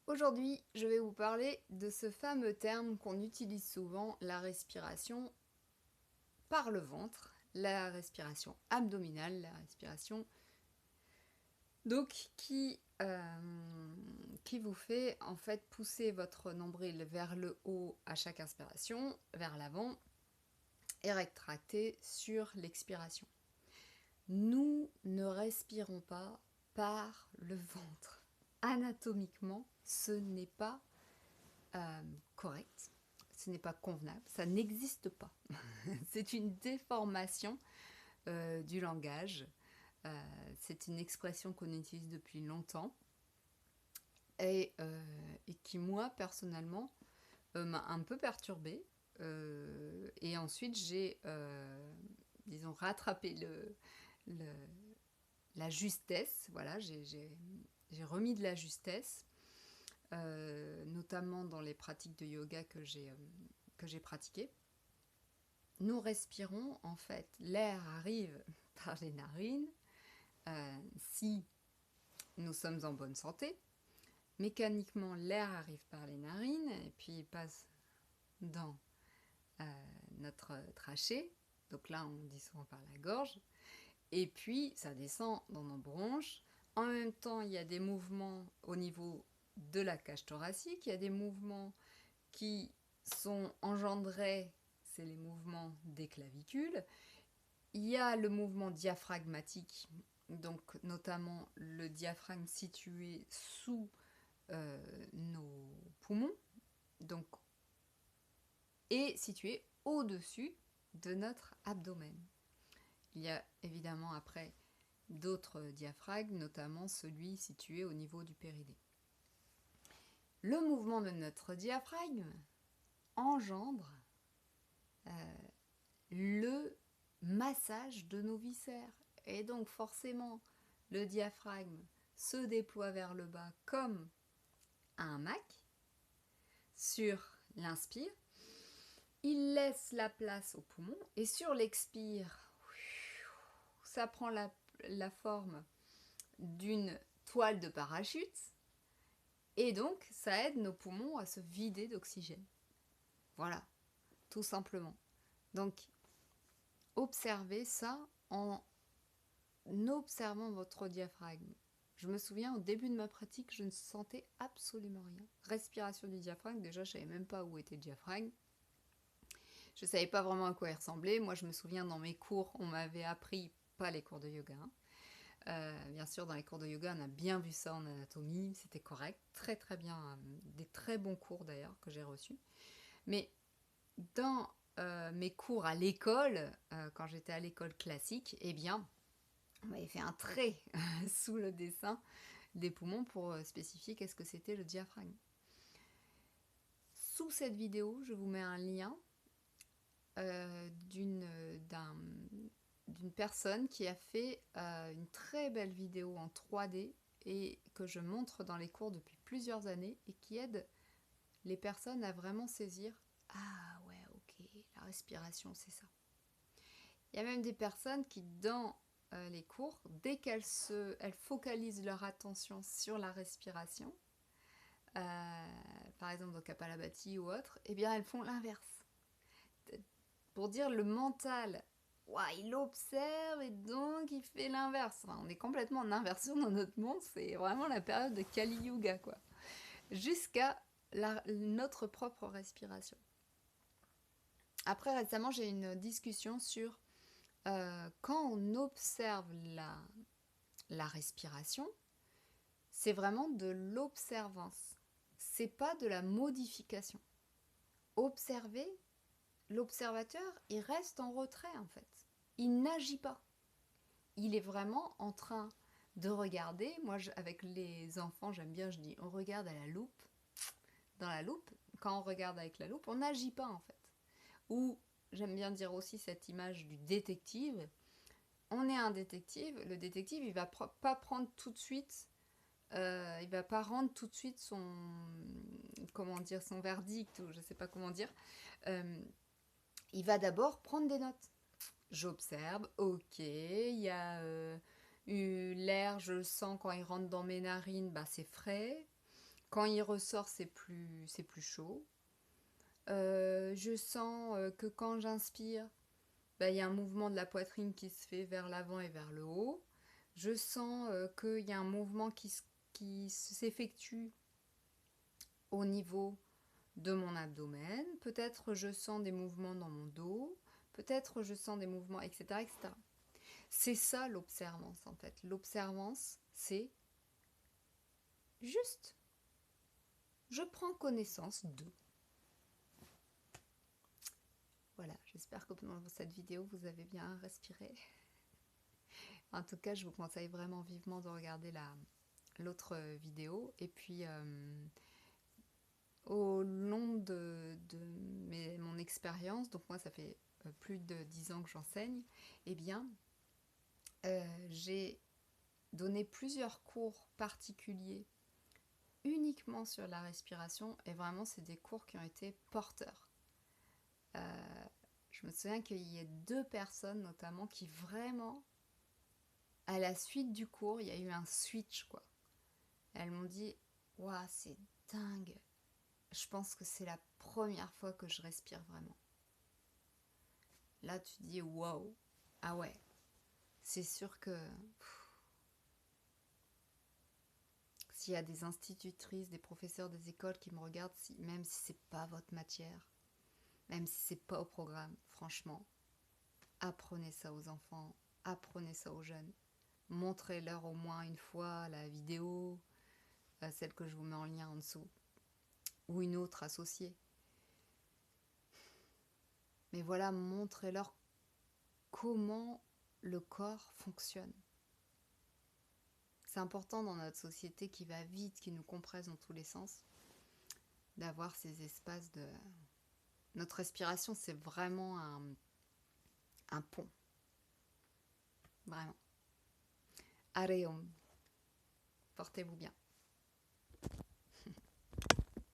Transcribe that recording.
Aujourd'hui, je vais vous parler de ce fameux terme qu'on utilise souvent, la respiration par le ventre, la respiration abdominale, la respiration donc qui vous fait en fait pousser votre nombril vers le haut à chaque inspiration, vers l'avant et rétracter sur l'expiration. Nous ne respirons pas par le ventre. Anatomiquement, ce n'est pas correct, ce n'est pas convenable, ça n'existe pas. C'est une déformation du langage. C'est une expression qu'on utilise depuis longtemps et qui, moi, personnellement, m'a un peu perturbée. Et ensuite, j'ai, disons, rattrapé le- la justesse. Voilà, j'ai remis de la justesse, notamment dans les pratiques de yoga que j'ai pratiquées. Nous respirons, en fait, l'air arrive par les narines. Si nous sommes en bonne santé, mécaniquement, l'air arrive par les narines et puis il passe dans notre trachée. Donc là, on dit souvent par la gorge. Et puis, ça descend dans nos bronches. En même temps, il y a des mouvements au niveau de la cage thoracique. Il y a des mouvements qui sont engendrés, c'est les mouvements des clavicules. Il y a le mouvement diaphragmatique, donc notamment le diaphragme situé sous nos poumons, donc, et situé au-dessus de notre abdomen. Il y a évidemment après d'autres diaphragmes, notamment celui situé au niveau du périnée. Le mouvement de notre diaphragme engendre le massage de nos viscères. Et donc forcément, le diaphragme se déploie vers le bas comme un hamac sur l'inspire. Il laisse la place au poumon et sur l'expire, ça prend la forme d'une toile de parachute et donc ça aide nos poumons à se vider d'oxygène. Voilà, tout simplement. Donc, observez ça en observant votre diaphragme. Je me souviens, au début de ma pratique, je ne sentais absolument rien. Respiration du diaphragme, déjà, je ne savais même pas où était le diaphragme. Je ne savais pas vraiment à quoi il ressemblait. Moi, je me souviens, dans mes cours, on m'avait appris, pas les cours de yoga, hein. Bien sûr, dans les cours de yoga, on a bien vu ça en anatomie, c'était correct, très très bien, des très bons cours d'ailleurs que j'ai reçus. Mais dans mes cours à l'école, quand j'étais à l'école classique, eh bien, on m'avait fait un trait sous le dessin des poumons pour spécifier qu'est-ce que c'était le diaphragme. Sous cette vidéo, je vous mets un lien d'une personne qui a fait une très belle vidéo en 3D et que je montre dans les cours depuis plusieurs années et qui aide les personnes à vraiment saisir « Ah ouais, ok, la respiration, c'est ça ». Il y a même des personnes qui, dans les cours, dès elles focalisent leur attention sur la respiration, par exemple dans Kapalabhati ou autre, eh bien elles font l'inverse. Pour dire le mental, ouah, il observe et donc il fait l'inverse. Enfin, on est complètement en inversion dans notre monde, c'est vraiment la période de Kali Yuga, quoi. Jusqu'à notre propre respiration. Après, récemment, j'ai eu une discussion sur quand on observe la respiration, c'est vraiment de l'observance. C'est pas de la modification. Observer, l'observateur, il reste en retrait en fait. Il n'agit pas. Il est vraiment en train de regarder. Moi, avec les enfants, j'aime bien, je dis, on regarde à la loupe. Dans la loupe, quand on regarde avec la loupe, on n'agit pas en fait. Ou j'aime bien dire aussi cette image du détective. On est un détective. Le détective, il va pas prendre tout de suite. Il va pas rendre tout de suite son verdict, ou je sais pas comment dire. Il va d'abord prendre des notes. J'observe, ok, il y a l'air, je le sens quand il rentre dans mes narines, bah c'est frais. Quand il ressort, c'est plus chaud. Je sens que quand j'inspire, ben, il y a un mouvement de la poitrine qui se fait vers l'avant et vers le haut. Je sens qu'il y a un mouvement qui s'effectue au niveau de mon abdomen. Peut-être je sens des mouvements dans mon dos. Peut-être je sens des mouvements, etc., etc. C'est ça l'observance en fait. L'observance, c'est juste, je prends connaissance de. Voilà, j'espère que pendant cette vidéo, vous avez bien respiré. En tout cas, je vous conseille vraiment vivement de regarder l'autre vidéo. Et puis, au long de mon expérience, donc moi, ça fait plus de 10 ans que j'enseigne, eh bien, j'ai donné plusieurs cours particuliers uniquement sur la respiration. Et vraiment, c'est des cours qui ont été porteurs. Je me souviens qu'il y a 2 personnes notamment qui vraiment, à la suite du cours, il y a eu un switch quoi. Elles m'ont dit waouh, c'est dingue. Je pense que c'est la première fois que je respire vraiment. Là, tu te dis waouh. Ah ouais. C'est sûr que s'il y a des institutrices, des professeurs des écoles qui me regardent, même si c'est pas votre matière, même si c'est pas au programme, franchement, apprenez ça aux enfants, apprenez ça aux jeunes. Montrez-leur au moins une fois la vidéo, celle que je vous mets en lien en dessous, ou une autre associée. Mais voilà, montrez-leur comment le corps fonctionne. C'est important dans notre société qui va vite, qui nous compresse dans tous les sens, d'avoir ces espaces de... Notre respiration, c'est vraiment un pont. Vraiment. Areum. Portez-vous bien.